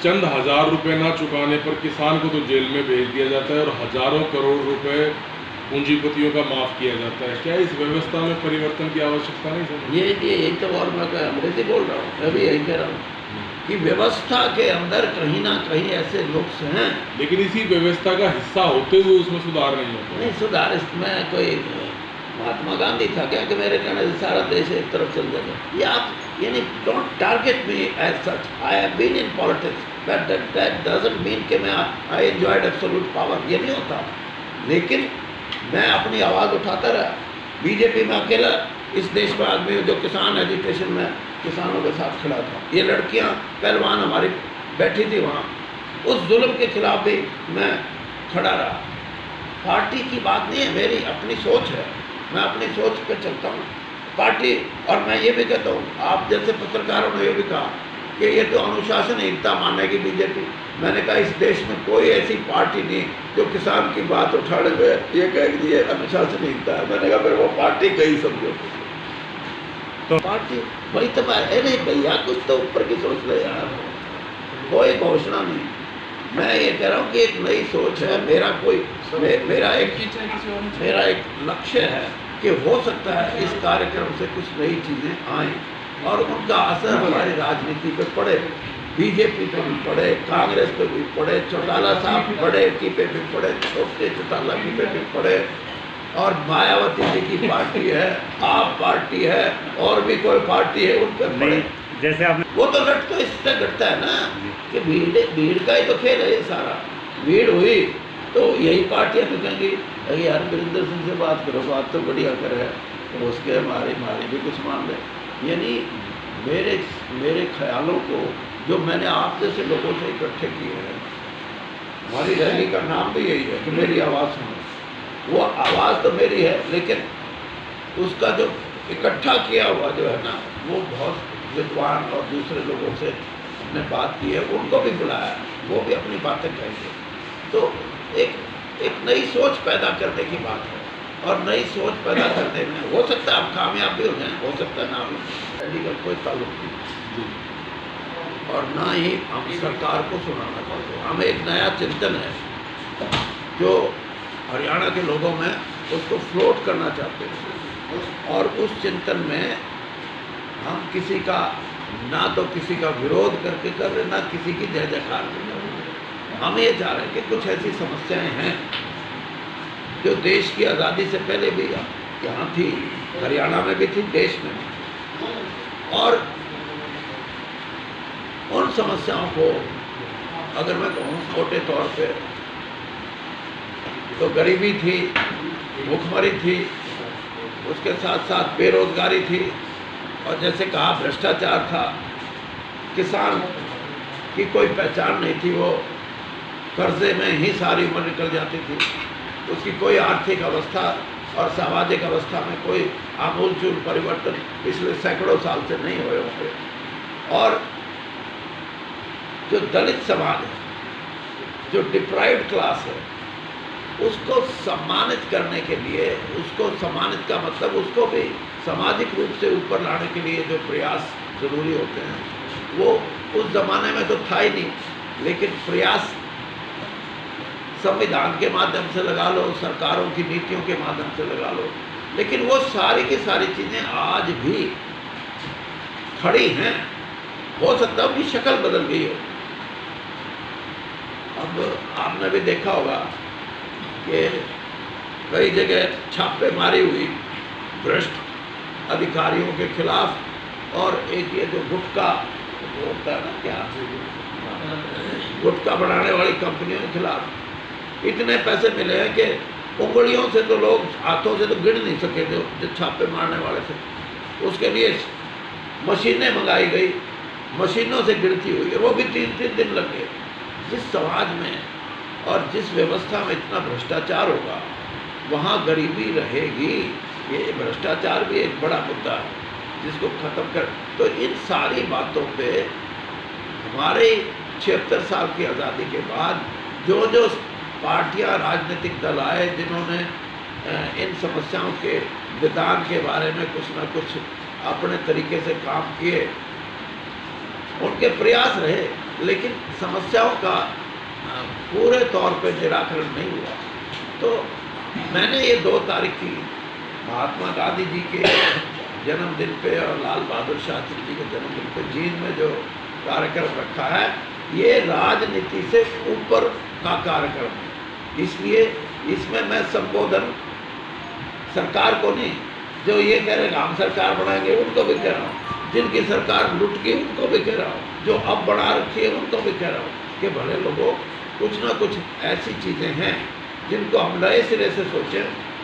चंद हजार रुपए ना चुकाने पर किसान को तो जेल में भेज दिया जाता है और हजारों करोड़ रुपए पूंजीपतियों का माफ किया जाता है। क्या इस व्यवस्था में परिवर्तन की आवश्यकता नहीं समझ? ये यही तो, और मैं अंग्रेजी बोल रहा हूँ, मैं भी यही कह रहा हूँ कि व्यवस्था के अंदर कहीं ना कहीं ऐसे नुक्स हैं, लेकिन इसी व्यवस्था का हिस्सा होते हुए उसमें सुधार नहीं होता। नहीं, सुधार इसमें कोई महात्मा गांधी था क्या कि मेरे कहने से सारा देश एक तरफ चल जाएगा? ये आप यानी don't target me as such, I have been in politics, that doesn't mean कि मैं आई एंजॉयड एब्सोल्यूट पावर, ये नहीं होता। लेकिन मैं अपनी आवाज़ उठाता रहा। बीजेपी में अकेला इस देश में आदमी जो किसान एजुटेशन में किसानों के साथ खड़ा था। ये लड़कियां पहलवान हमारी बैठी थी वहाँ, उस जुल्म के खिलाफ भी मैं खड़ा रहा। पार्टी की बात नहीं है, मेरी अपनी सोच है, मैं अपनी सोच पर चलता हूँ। पार्टी, और मैं ये भी कहता हूँ, आप जैसे पत्रकारों ने ये भी कहा कि ये तो अनुशासनहीनता मानेगी बीजेपी। मैंने कहा इस देश में कोई ऐसी पार्टी नहीं जो किसान की बात उठाने में ये कहेगी ये अनुशासनहीनता है। मैंने कहा फिर वो पार्टी कहीं समझो तो पार्टी वही तो नहीं भैया, कुछ तो ऊपर की सोच ले यार, कोई घोषणा नहीं। मैं ये कह रहा हूँ कि एक नई सोच है, मेरा एक लक्ष्य है कि हो सकता है इस कार्यक्रम से कुछ नई चीज़ें आएँ और उनका असर हमारी राजनीति पे पड़े, बीजेपी पे भी पड़े, कांग्रेस पे भी पड़े, चौटाला साहब बड़े की पे भी पड़े, छोटे चौटाला की पे भी पड़े, और मायावती जी की पार्टी है, आप पार्टी है, और भी कोई पार्टी है, उन पर पड़े। जैसे आपने वो तो लट तो इससे घटता है ना कि भीड़ का ही तो खेल है ये सारा। भीड़ हुई तो यही पार्टियाँ तो कहेंगी अरे यार वीरेंद्र सिंह से बात करो, बात तो बढ़िया करे, तो उसके हमारे भी कुछ मान ले। यानी मेरे ख्यालों को जो मैंने आप जैसे लोगों से इकट्ठे किए हैं, हमारी रैली का नाम भी यही है कि मेरी आवाज़ सुनो। वो आवाज़ तो मेरी है, लेकिन उसका जो इकट्ठा किया हुआ जो है ना, वो बहुत विद्वान और दूसरे लोगों से हमने बात की है, उनको भी बुलाया, वो भी अपनी बातें कहेंगे। तो एक नई सोच पैदा करने की बात है, और नई सोच पैदा करने में हो सकता है आप कामयाब भी हो जाएं, हो सकता है ना भी। रैली का कोई ताल्लुक नहीं, और ना ही हम सरकार को सुनाना चाहते हैं। हमें एक नया चिंतन है जो हरियाणा के लोगों में उसको फ्लोट करना चाहते हैं, और उस चिंतन में हम किसी का ना तो किसी का विरोध करके कर रहे, ना किसी की जय जयकार कर रहे। हम ये चाह रहे हैं कि कुछ ऐसी समस्याएं हैं जो देश की आज़ादी से पहले भी यहाँ थी, हरियाणा में भी थी, देश में भी, और उन समस्याओं को अगर मैं कहूँ मोटे तौर पे तो गरीबी थी, भूखमरी थी, उसके साथ साथ बेरोजगारी थी, और जैसे कहा भ्रष्टाचार था, किसान की कोई पहचान नहीं थी, वो कर्जे में ही सारी उम्र निकल जाती थी, उसकी कोई आर्थिक अवस्था और सामाजिक अवस्था में कोई आमूलचूल परिवर्तन पिछले सैकड़ों साल से नहीं हुए होंगे। और जो दलित समाज है, जो डिप्राइव्ड क्लास है, उसको सम्मानित करने के लिए, उसको सम्मानित का मतलब उसको भी सामाजिक रूप से ऊपर लाने के लिए जो प्रयास जरूरी होते हैं, वो उस ज़माने में तो था ही नहीं, लेकिन प्रयास संविधान के माध्यम से लगा लो, सरकारों की नीतियों के माध्यम से लगा लो, लेकिन वो सारी की सारी चीज़ें आज भी खड़ी हैं। हो सकता है उनकी शक्ल बदल गई हो। अब आपने भी देखा होगा कि कई जगह छापेमारी हुई भ्रष्ट अधिकारियों के खिलाफ, और एक ये जो गुटखा होता है ना, क्या गुटखा बनाने वाली कंपनियों के खिलाफ इतने पैसे मिले हैं कि उंगलियों से तो लोग, हाथों से तो गिन नहीं सके जो छापे मारने वाले थे। उसके लिए मशीनें मंगाई गई, मशीनों से गिनती हुई, और वो भी 3-3 दिन लग गए। जिस समाज में और जिस व्यवस्था में इतना भ्रष्टाचार होगा, वहाँ गरीबी रहेगी। ये भ्रष्टाचार भी एक बड़ा मुद्दा है जिसको ख़त्म कर। तो इन सारी बातों पे हमारे 76 साल की आज़ादी के बाद जो जो पार्टियां, राजनीतिक दल आए, जिन्होंने इन समस्याओं के निदान के बारे में कुछ ना कुछ अपने तरीके से काम किए, उनके प्रयास रहे लेकिन समस्याओं का पूरे तौर पे निराकरण नहीं हुआ। तो मैंने ये 2 तारीख की महात्मा गांधी जी के जन्मदिन पे और लाल बहादुर शास्त्री जी के जन्मदिन पे जींद में जो कार्यक्रम रखा है, ये राजनीति से ऊपर का कार्यक्रम है। इसलिए इसमें मैं संबोधन सरकार को नहीं, जो ये कह रहे हैं हम सरकार बनाएंगे उनको भी कह रहा हूँ, जिनकी सरकार लुट गई उनको भी कह रहा हूँ, जो अब बढ़ा रखी है उनको भी कह रहा हूँ कि भले लोगों कुछ ना कुछ ऐसी चीज़ें हैं जिनको हम नए सिरे से सोचें,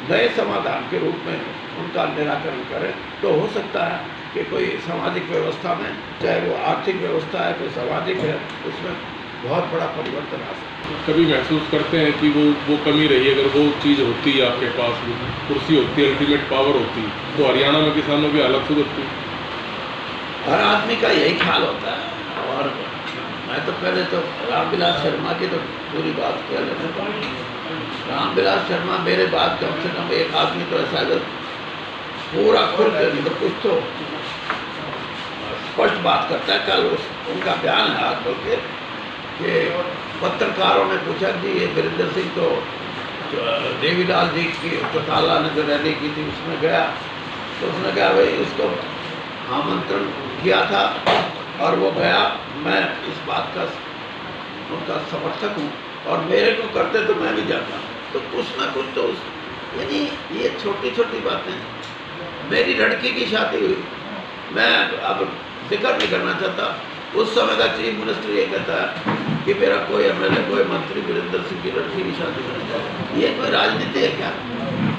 नए समाधान के रूप में उनका निराकरण करें, तो हो सकता है कि कोई सामाजिक व्यवस्था में, चाहे वो आर्थिक व्यवस्था है, कोई सामाजिक है, उसमें बहुत बड़ा परिवर्तन आ सकता है। कभी महसूस करते हैं कि वो कमी रही, अगर वो चीज़ होती है आपके पास, कुर्सी होती है, अल्टीमेट पावर होती, तो हरियाणा में किसानों की हालत सुधरती? हर आदमी का यही ख्याल होता है। और मैं तो पहले तो रामविलास शर्मा की तो पूरी बात कह लेता हूँ। रामविलास शर्मा मेरे बाद कम से कम एक आदमी तो ऐसा अगर पूरा खुल कर नहीं तो कुछ तो स्पष्ट बात करता है। कल उनका बयान है आज के कि पत्रकारों ने पूछा कि ये वीरेंद्र सिंह तो देवीलाल जी की चौटाला ने जो रैली की थी उसमें गया, तो उसने कहा भाई उसको आमंत्रण किया था और वो गया, मैं इस बात का उनका समर्थक हूँ और मेरे को करते तो मैं भी जाता। तो कुछ ना कुछ तो यानी ये छोटी छोटी बातें। मेरी लड़की की शादी हुई, मैं अब जिक्र नहीं करना चाहता, उस समय का चीफ मिनिस्टर ये कहता है कि मेरा कोई एमएलए, कोई मंत्री वीरेंद्र सिंह की लड़की की शादी करना चाहिए। ये कोई राजनीति है क्या?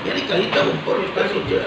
यानी कहीं तक ऊपर उठ कर सोचे।